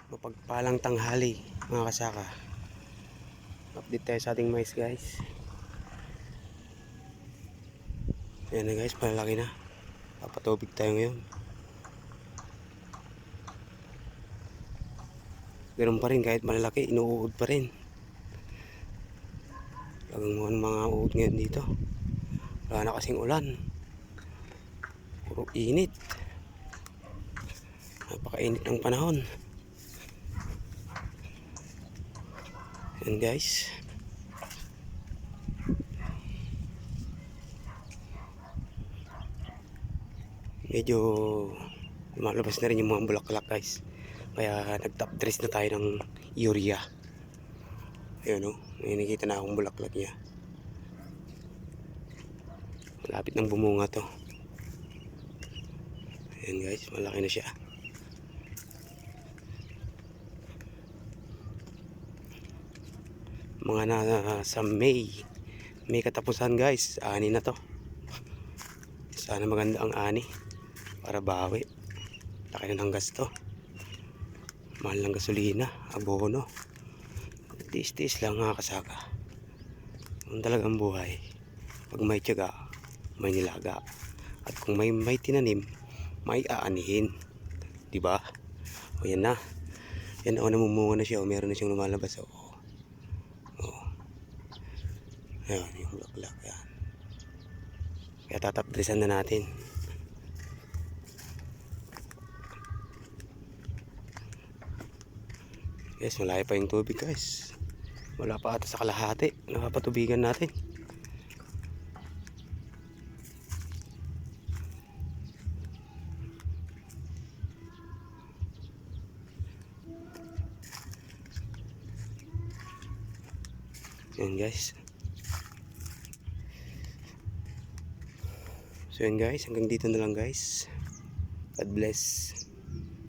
Mapagpalang tanghali mga kasaka. Update tayo sa ating mais guys. Ayan na guys, malalaki na. Papatubig tayo ngayon. Ganun pa rin, kahit malalaki, inuud pa rin. Lagang mga uod ngayon dito. Wala na kasing ulan. Puro init. Napakainit ng panahon. Ayan guys. Medyo lumalabas na rin yung mga bulaklak guys. Kaya nag-top dress na tayo ng urea. Ayun o, may nakita na akong bulaklak niya. Malapit ng bumunga to. Ayan guys, malaki na siya. Mga nasa May katapusan guys, ani na to. Sana maganda ang ani para bawi. Laki na ng gasto. Mahal ng gasolina, abono. Tiis-tiis lang mga kasaka. Ang talagang buhay. Pag may tiyaga, may nilaga. At kung may tinanim, may aanihin. Diba? O yan na. Yan o, namumunga na siya. O meron na siyang lumalabas. O. Ayan, yung bulaklak. Yan. Kaya tatapdresan na natin. Yes, malayo pa yung tubig guys. Wala pa ata sa kalahati. Nakapatubigan natin. Yan guys. So yan guys, hanggang dito na lang guys. God bless.